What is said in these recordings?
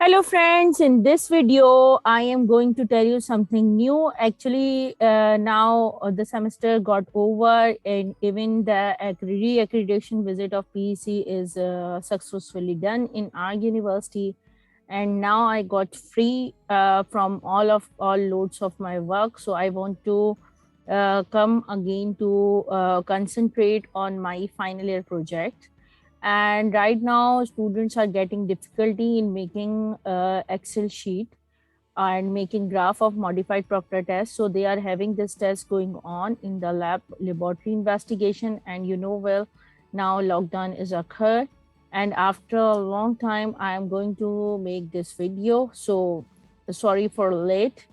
Hello friends, in this video I am going to tell you something new. Actually, now the semester got over and even the re-accreditation visit of PEC is successfully done in our university, and now I got free from all loads of my work. So I want to come again to concentrate on my final year project. And right now students are getting difficulty in making Excel sheet and making graph of modified proctor test. So they are having this test going on in the laboratory investigation, and well, now lockdown is occurred, and after a long time I am going to make this video. So sorry for late.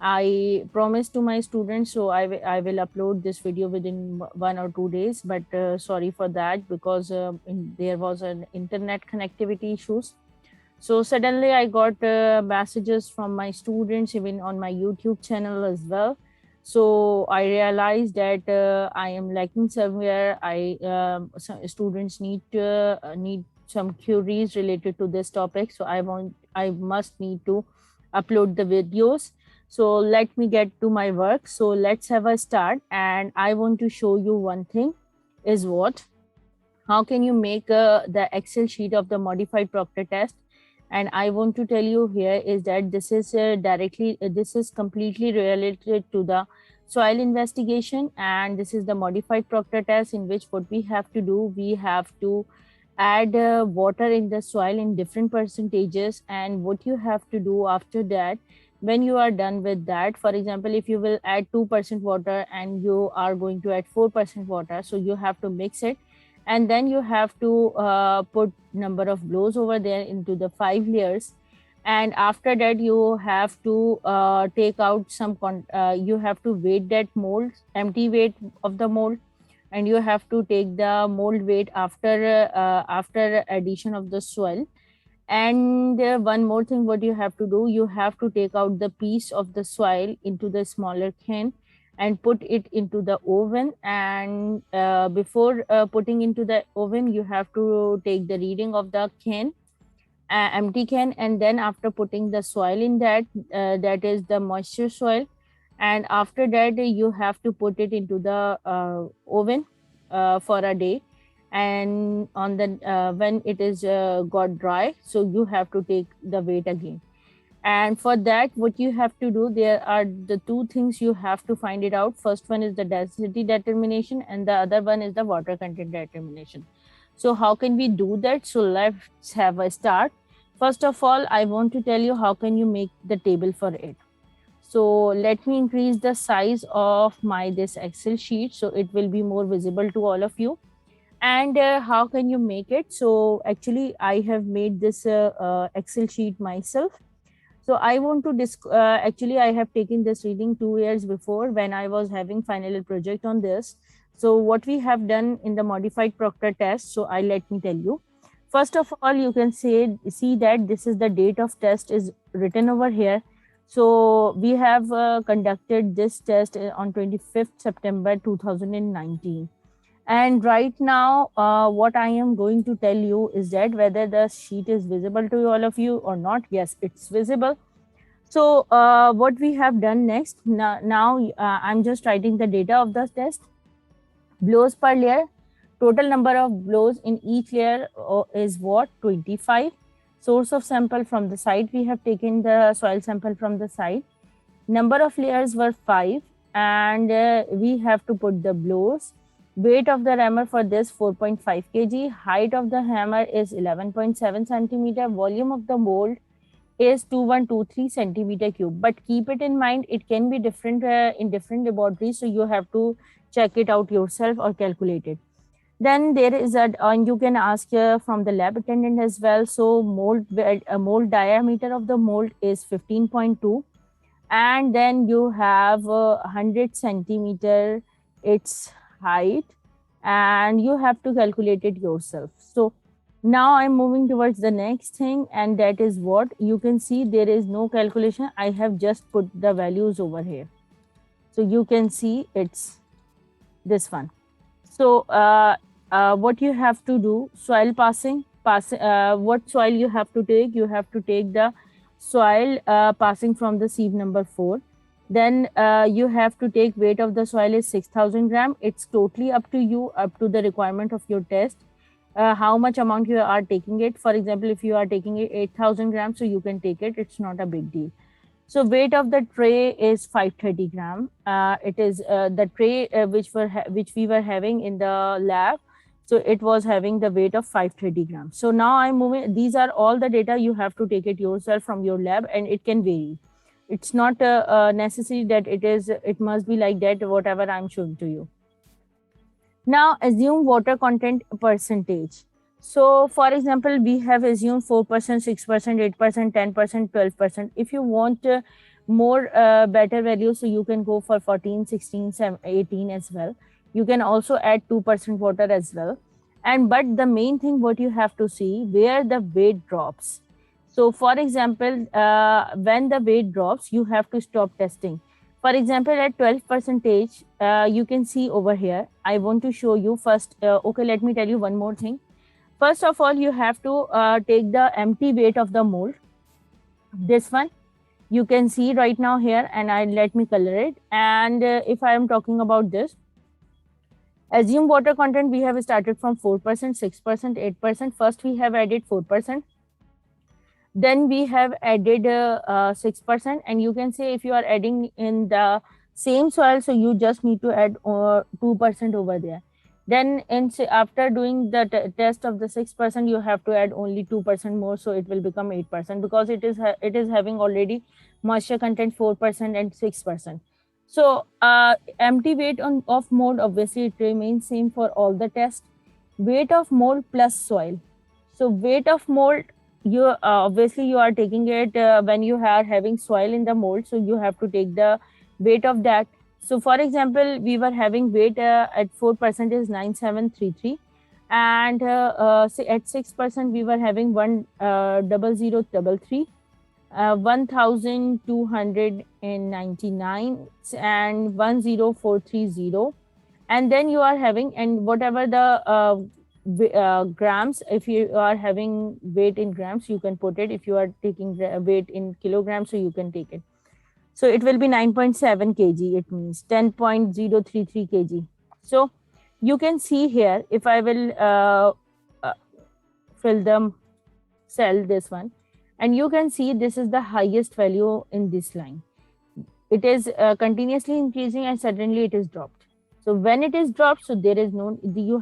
I promised to my students, so I will upload this video within 1 or 2 days. But sorry for that, because there was an internet connectivity issues. So suddenly I got messages from my students, even on my YouTube channel as well. So I realized that I am lacking somewhere. Some students need some queries related to this topic. So I must need to upload the videos. So let me get to my work. So let's have a start. And I want to show you one thing is what, how can you make the Excel sheet of the modified proctor test. And I want to tell you here is that this is this is completely related to the soil investigation, and this is the modified proctor test, in which what we have to do, we have to add water in the soil in different percentages. And what you have to do after that, when you are done with that, for example, if you will add 2% water and you are going to add 4% water, so you have to mix it, and then you have to put number of blows over there into the 5 layers. And after that you have to take out some you have to weight that mold, empty weight of the mold, and you have to take the mold weight after addition of the soil. And one more thing, what you have to do, you have to take out the piece of the soil into the smaller can and put it into the oven. And before putting into the oven, you have to take the reading of the can, empty can. And then after putting the soil in that, that is the moisture soil, and after that you have to put it into the oven for a day. And on the when it is got dry, so you have to take the weight again. And for that, what you have to do, there are the two things you have to find it out. First one is the density determination, and the other one is the water content determination. So how can we do that? So let's have a start. First of all, I want to tell you how can you make the table for it. So let me increase the size of my this Excel sheet so it will be more visible to all of you. And how can you make it? So actually I have made this Excel sheet myself. So I want to actually I have taken this reading 2 years before when I was having final year project on this. So what we have done in the modified proctor test, so let me tell you. First of all, you can see that this is the date of test is written over here. So we have conducted this test on 25th September 2019. And right now, what I am going to tell you is that whether the sheet is visible to all of you or not. Yes, it's visible. So what we have done next, now I'm just writing the data of the test. Blows per layer, total number of blows in each layer is what? 25. Source of sample from the site, we have taken the soil sample from the site. Number of layers were 5, and we have to put the blows. Weight of the hammer for this 4.5 kg. Height of the hammer is 11.7 centimeter. Volume of the mold is 2123 centimeter cube. But keep it in mind, it can be different in different laboratories. So you have to check it out yourself or calculate it. Then there is and you can ask from the lab attendant as well. So mold diameter of the mold is 15.2. And then you have 100 centimeter its height, and you have to calculate it yourself. So now I'm moving towards the next thing, and that is what you can see. There is no calculation. I have just put the values over here. So you can see it's this one. So what you have to do, soil passing. what soil you have to take. You have to take the soil passing from the sieve number 4. Then you have to take weight of the soil is 6,000 gram. It's totally up to you, up to the requirement of your test, how much amount you are taking it. For example, if you are taking it 8,000 grams, so you can take it. It's not a big deal. So weight of the tray is 530 gram. It is the tray which we were having in the lab. So it was having the weight of 530 grams. So now I'm moving. These are all the data. You have to take it yourself from your lab, and it can vary. It's not necessary that it must be like that, whatever I'm showing to you. Now assume water content percentage. So for example, we have assumed 4%, 6%, 8%, 10%, 12%. If you want more better values, so you can go for 14, 16, 18 as well. You can also add 2% water as well. But the main thing what you have to see, where the weight drops. So for example, when the weight drops, you have to stop testing. For example, at 12%, you can see over here. I want to show you first. Okay, let me tell you one more thing. First of all, you have to take the empty weight of the mold. This one you can see right now here, and let me color it. And if I am talking about this, assume water content, we have started from 4%, 6%, 8%. First we have added 4%. Then we have added 6%, and you can say if you are adding in the same soil, so you just need to add 2% over there. Then after doing the test of the 6%, you have to add only 2% more, so it will become 8%, because it is having already moisture content 4% and 6%. So empty weight of mold, obviously it remains same for all the tests. Weight of mold plus soil. So weight of mold, you obviously you are taking it when you are having soil in the mold, so you have to take the weight of that. So for example, we were having weight at 4% is 9733, and say at 6% we were having 10033, 1299 and 10430. And then you are having, and whatever the grams, if you are having weight in grams, you can put it. If you are taking weight in kilograms, so you can take it. So it will be 9.7 kg, it means 10.033 kg. So you can see here, if I will fill the cell, this one, and you can see this is the highest value in this line. It is continuously increasing, and suddenly it is dropped. So when it is dropped, so there is no, you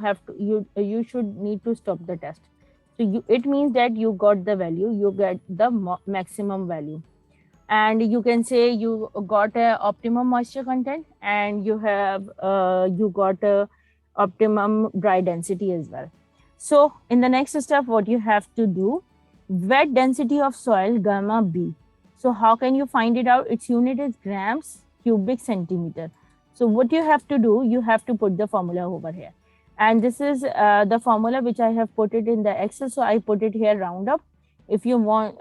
should need to stop the test. So it means that you got the value, you get the maximum value. And you can say you got a optimum moisture content, and you have you got a optimum dry density as well. So in the next step, what you have to do, wet density of soil, gamma B. So how can you find it out? Its unit is grams cubic centimeter. So what you have to do, you have to put the formula over here. And this is the formula which I have put it in the Excel. So I put it here, round up. If you want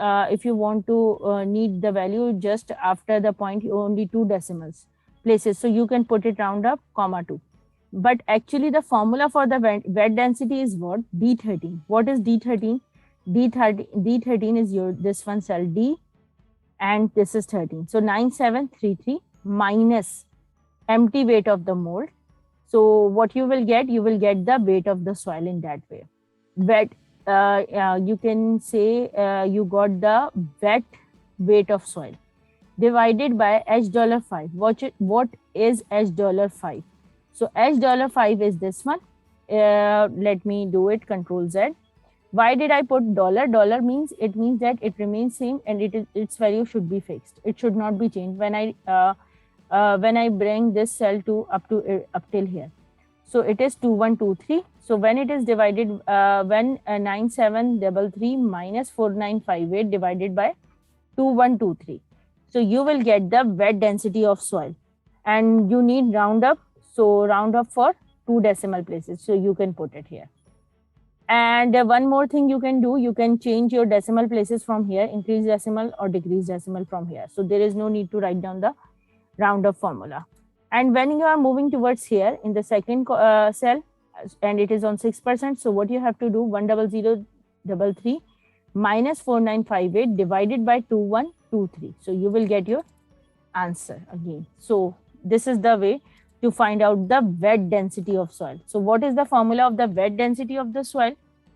to need the value just after the point, only 2 decimals places. So you can put it round up, comma 2. But actually the formula for the wet density is what? D13. What is D13? D13 is this one cell D, and this is 13. So 9733 minus empty weight of the mold. So what you will get the weight of the soil in that way. Wet, you can say you got the wet weight of soil divided by H$5. What is H$5? So H$5 is this one. Let me do it, Control Z. Why did I put dollar? Dollar means that it remains same, and its value should be fixed. It should not be changed when I bring this cell to up till here. So it is 2123. So when it is divided, when 9733 minus 4958 divided by 2123. So you will get the wet density of soil, and you need round up. So round up for 2 decimal places. So you can put it here. And one more thing you can do, you can change your decimal places from here, increase decimal or decrease decimal from here. So there is no need to write down the roundup formula. And when you are moving towards here in the second cell, and it is on 6%, so what you have to do, 100 9933 minus 4958 divided by 2123. So you will get your answer again. So this is the way to find out the wet density of soil. So what is the formula of the wet density of the soil?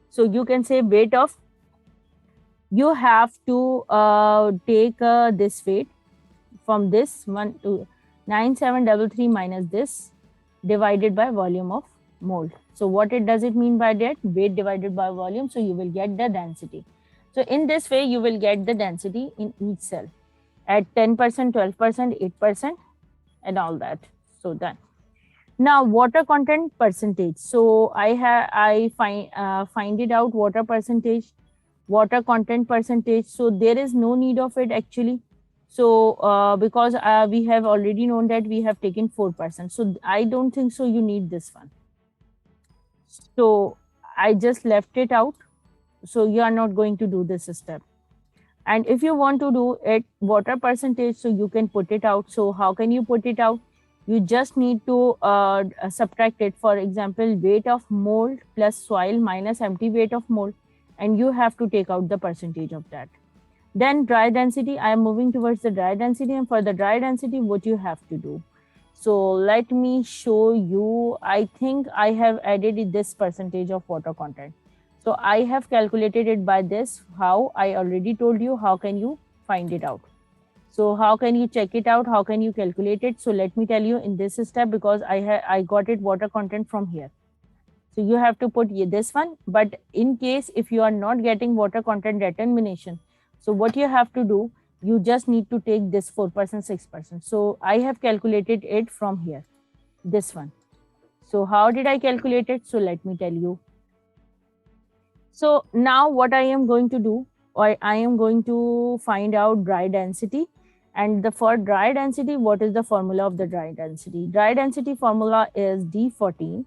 So you can say weight of, you have to take this weight from this one to 9733 minus this divided by volume of mold. So what does it mean by that? Weight divided by volume. So you will get the density. So in this way, you will get the density in each cell at 10%, 12%, 8%, and all that. So done. Now water content percentage. So I find it out water percentage, water content percentage. So there is no need of it actually. So because we have already known that we have taken 4%. So I don't think so you need this one. So I just left it out. So you are not going to do this step. And if you want to do it water percentage, so you can put it out. So how can you put it out? You just need to subtract it. For example, weight of mold plus soil minus empty weight of mold. And you have to take out the percentage of that. Then dry density, I am moving towards the dry density. And for the dry density, what you have to do? So let me show you. I think I have added this percentage of water content. So I have calculated it by this. How? I already told you. How can you find it out? So how can you check it out? How can you calculate it? So let me tell you in this step, because I got it water content from here. So you have to put this one. But in case if you are not getting water content determination, so what you have to do, you just need to take this 4%, 6%. So I have calculated it from here, this one. So how did I calculate it? So let me tell you. So now what I am going to do, or I am going to find out dry density. And for dry density, what is the formula of the dry density? Dry density formula is D14.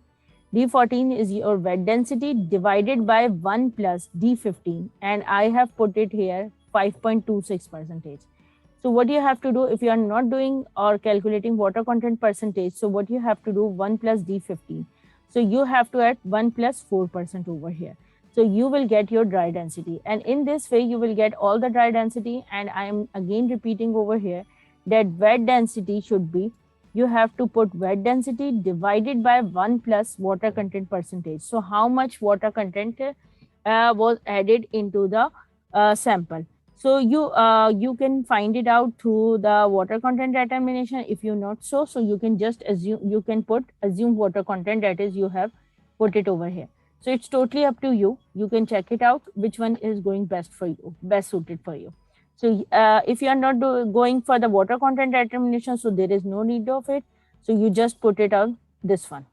D14 is your wet density divided by 1 plus D15. And I have put it here 5.26%. So what you have to do, if you are not doing or calculating water content percentage, so what you have to do, 1 plus D15. So you have to add 1 plus 4% over here. So you will get your dry density. And in this way, you will get all the dry density. And I am again repeating over here that wet density should be, you have to put wet density divided by 1 plus water content percentage. So how much water content was added into the sample. So you can find it out through the water content determination. If you not so you can just assume, you can put assume water content, that is you have put it over here. So it's totally up to you. You can check it out which one is going best for you, best suited for you. So if you are not going for the water content determination, so there is no need of it. So you just put it on this one.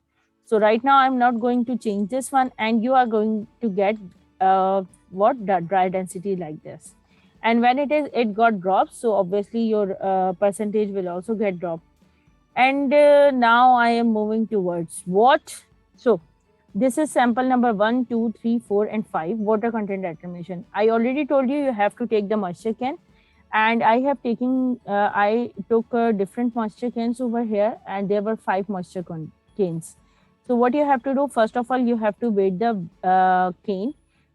So right now I'm not going to change this one, and you are going to get what the dry density like this. And when it got dropped, so obviously your percentage will also get dropped. And now I am moving towards what? So this is sample number 1, 2, 3, 4, and 5, water content determination. I already told you have to take the moisture can, and I have taken, I took different moisture cans over here, and there were 5 moisture cans. So what you have to do, first of all, you have to weight the cane.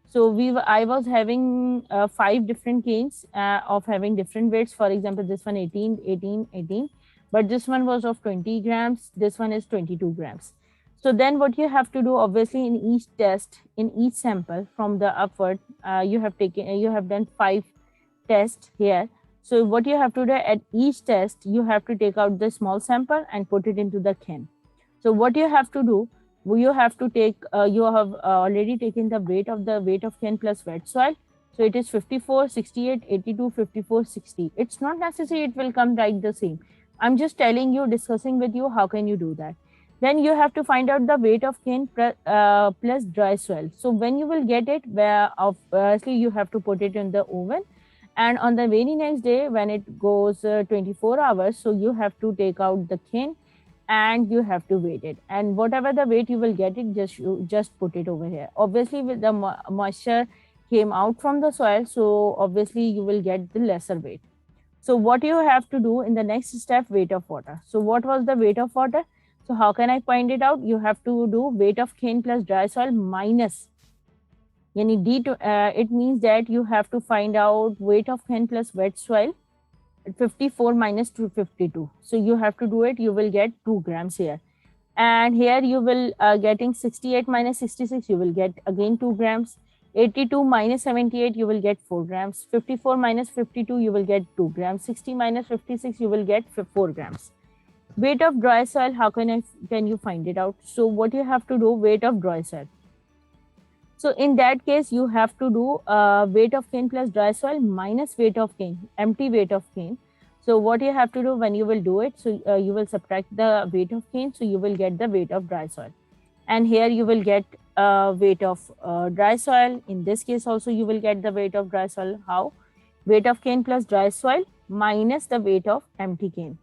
So I was having 5 different canes of having different weights. For example, this one 18, 18, 18, but this one was of 20 grams. This one is 22 grams. So then what you have to do, obviously in each test, in each sample from the upward, you have done 5 tests here. So what you have to do at each test, you have to take out the small sample and put it into the can. So what you have to do, you have to take, you have already taken the weight of can plus wet soil. So it is 54, 68, 82, 54, 60. It's not necessary it will come right the same. I'm just telling you, discussing with you, how can you do that? Then you have to find out the weight of cane plus dry soil. So when you will get it, obviously you have to put it in the oven. And on the very next day, when it goes 24 hours, so you have to take out the cane and you have to weight it. And whatever the weight you will get it, just put it over here. Obviously, with the moisture came out from the soil, so obviously you will get the lesser weight. So what you have to do in the next step, weight of water. So what was the weight of water? So how can I find it out? You have to do weight of cane plus dry soil minus Yani it means that you have to find out weight of cane plus wet soil, 54 minus 252. So you have to do it. You will get 2 grams here. And here you will getting 68 minus 66, you will get again 2 grams. 82 minus 78, you will get 4 grams. 54 minus 52, you will get 2 grams. 60 minus 56, you will get 4 grams. Weight of dry soil, how can you find it out? So what you have to do, weight of dry soil. So in that case, you have to do weight of cane plus dry soil minus weight of cane, empty weight of cane. So what you have to do when you will do it, so you will subtract the weight of cane, so you will get the weight of dry soil. And here you will get weight of dry soil. In this case also you will get the weight of dry soil. How? Weight of cane plus dry soil minus the weight of empty cane.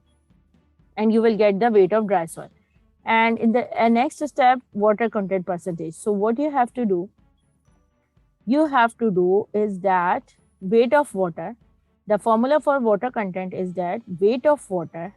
And you will get the weight of dry soil. And in the next step, water content percentage. So what you have to do is that weight of water, the formula for water content is that weight of water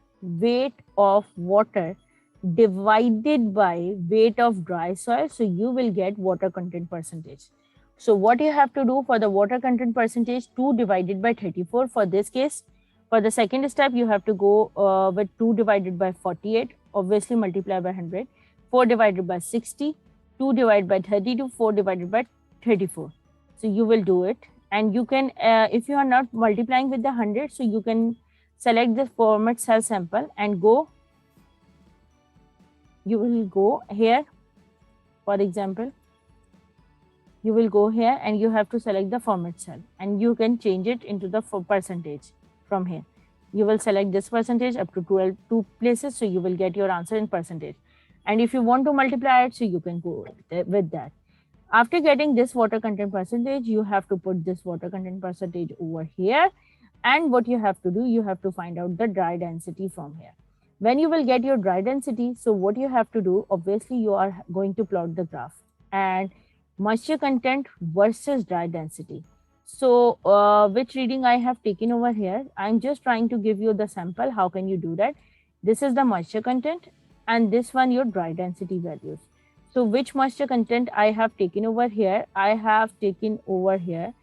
divided by weight of dry soil. So you will get water content percentage. So what you have to do for the water content percentage, 2 divided by 34 for this case. For the second step, you have to go with 2 divided by 48, obviously multiply by 100, 4 divided by 60, 2 divided by 32, 4 divided by 34. So you will do it, and you can, if you are not multiplying with the 100, so you can select the format cell sample and go, you will go here, for example, you will go here and you have to select the format cell, and you can change it into the percentage from here. You will select this percentage up to 2 places, so you will get your answer in percentage. And if you want to multiply it, so you can go with that. After getting this water content percentage, you have to put this water content percentage over here. And what you have to do, you have to find out the dry density from here. When you will get your dry density, so what you have to do, obviously you are going to plot the graph and moisture content versus dry density. So which reading I have taken over here, I'm just trying to give you the sample. How can you do that? This is the moisture content and this one your dry density values. So which moisture content I have taken over here? I have taken over here.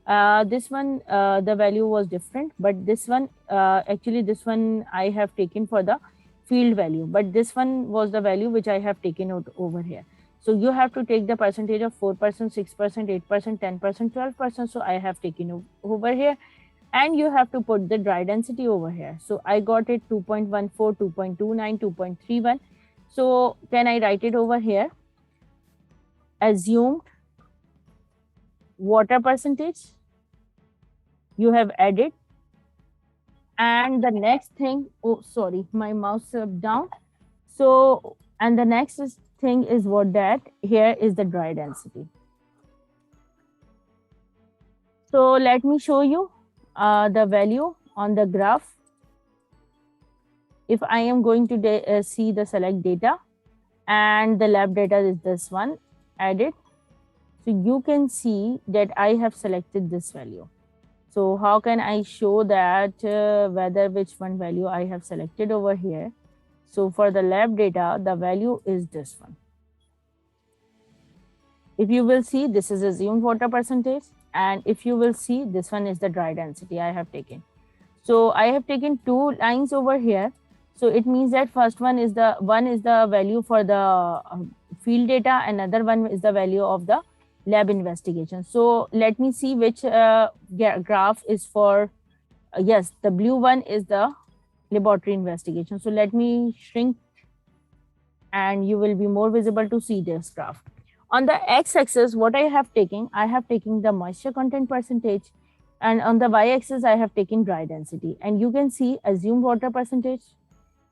This one, the value was different, but this one, actually this one I have taken for the field value, but this one was the value which I have taken out over here. So you have to take the percentage of 4%, 6%, 8%, 10%, 12%. So I have taken over here, and you have to put the dry density over here. So I got it 2.14, 2.29, 2.31. So can I write it over here? Assumed water percentage, you have added, and the next thing, oh sorry, my mouse up down. So, and the next thing is what that here is the dry density. So let me show you the value on the graph. If I am going to see the select data, and the lab data is this one, added. So you can see that I have selected this value. So how can I show that whether which one value I have selected over here? So for the lab data, the value is this one. If you will see, this is assumed water percentage, and if you will see, this one is the dry density I have taken. So I have taken 2 lines over here. So it means that first one is the value for the field data, another one is the value of the lab investigation. So let me see which graph is for, yes, the blue one is the laboratory investigation. So let me shrink and you will be more visible to see this graph. On the x-axis, what I have taken the moisture content percentage, and on the y-axis, I have taken dry density. And you can see assumed water percentage,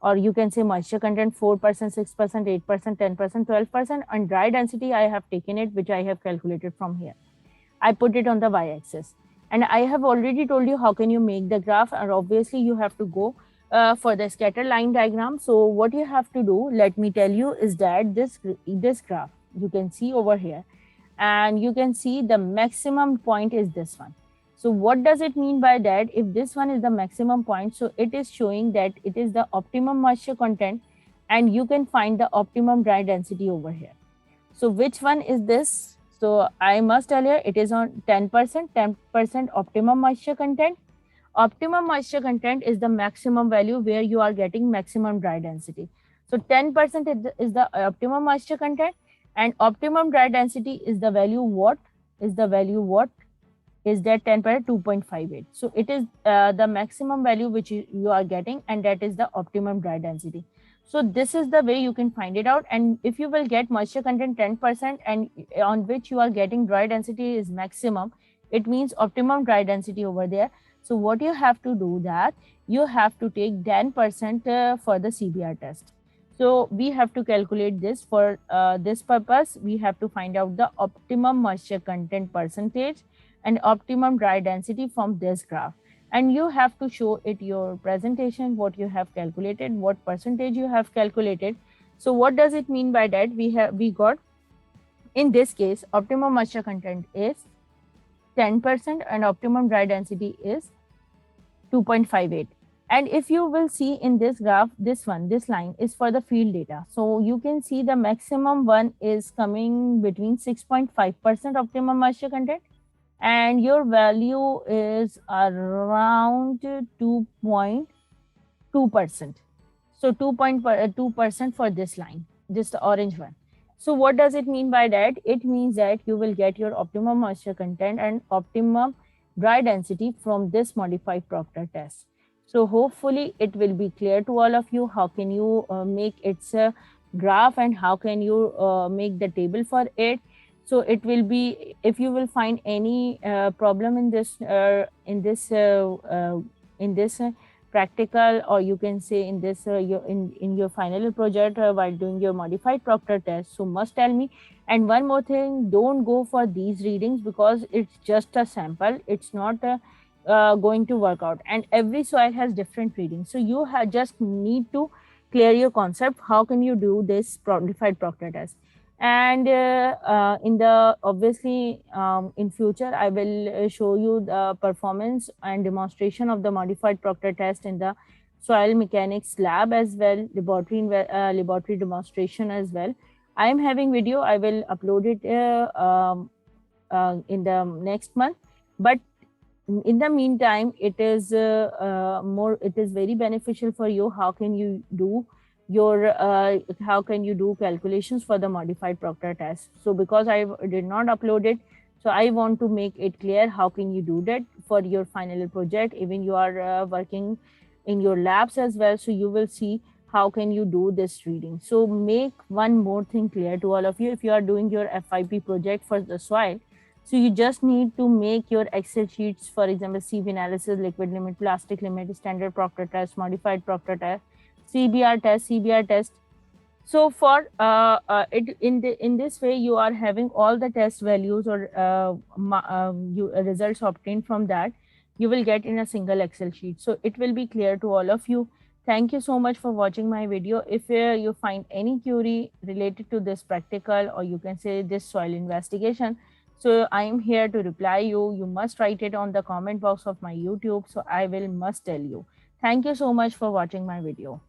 or you can say moisture content 4%, 6%, 8%, 10%, 12%, and dry density I have taken it, which I have calculated from here. I put it on the y-axis. And I have already told you how can you make the graph, and obviously you have to go for the scatter line diagram. So what you have to do, let me tell you, is that this graph you can see over here, and you can see the maximum point is this one. So what does it mean by that? If this one is the maximum point, so it is showing that it is the optimum moisture content, and you can find the optimum dry density over here. So which one is this? So I must tell you, it is on 10% optimum moisture content. Optimum moisture content is the maximum value where you are getting maximum dry density. So 10% is the optimum moisture content, and optimum dry density is the value what? Is that 10% 2.58. So it is the maximum value which you are getting, and that is the optimum dry density. So this is the way you can find it out. And if you will get moisture content 10% and on which you are getting dry density is maximum, it means optimum dry density over there. So what you have to do, that you have to take 10% for the CBR test. So we have to calculate this. For this purpose, we have to find out the optimum moisture content percentage and optimum dry density from this graph. And you have to show it your presentation, what you have calculated, what percentage you have calculated. So what does it mean by that? We got, in this case, optimum moisture content is 10% and optimum dry density is 2.58. And if you will see in this graph, this line is for the field data. So you can see the maximum one is coming between 6.5% optimum moisture content, and your value is around 2.2%. So 2.2% for this line, this the orange one. So what does it mean by that? It means that you will get your optimum moisture content and optimum dry density from this modified Proctor test. So hopefully it will be clear to all of you how can you make its graph and how can you make the table for it. So it will be, if you will find any problem in this practical, or you can say in this in your final project while doing your modified Proctor test, so must tell me. And one more thing, don't go for these readings because it's just a sample. It's not going to work out, and every soil has different readings. So you just need to clear your concept. How can you do this modified Proctor test? And in the obviously in future I will show you the performance and demonstration of the modified Proctor test in the soil mechanics lab as well, laboratory demonstration as well. I am having video, I will upload it in the next month. But in the meantime, it is very beneficial for you. How can you do calculations for the modified Proctor test? So because I did not upload it, so I want to make it clear how can you do that for your final project. Even you are working in your labs as well, so you will see how can you do this reading. So make one more thing clear to all of you. If you are doing your FIP project for the soil, so you just need to make your Excel sheets, for example, CV analysis, liquid limit, plastic limit, standard Proctor test, modified Proctor test, CBR test. So for in this way, you are having all the test values or results obtained from that. You will get in a single Excel sheet. So it will be clear to all of you. Thank you so much for watching my video. If you find any query related to this practical, or you can say this soil investigation, so I am here to reply you. You must write it on the comment box of my YouTube. So I will must tell you. Thank you so much for watching my video.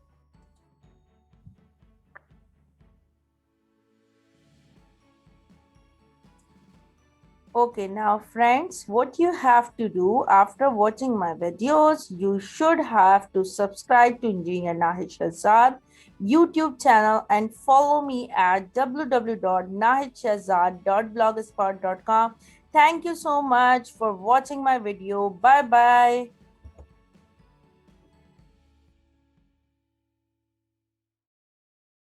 Okay, now friends, what you have to do after watching my videos, you should have to subscribe to Engineer Nahid Shahzad YouTube channel and follow me at www.nahidshahzad.blogspot.com. Thank you so much for watching my video. Bye bye.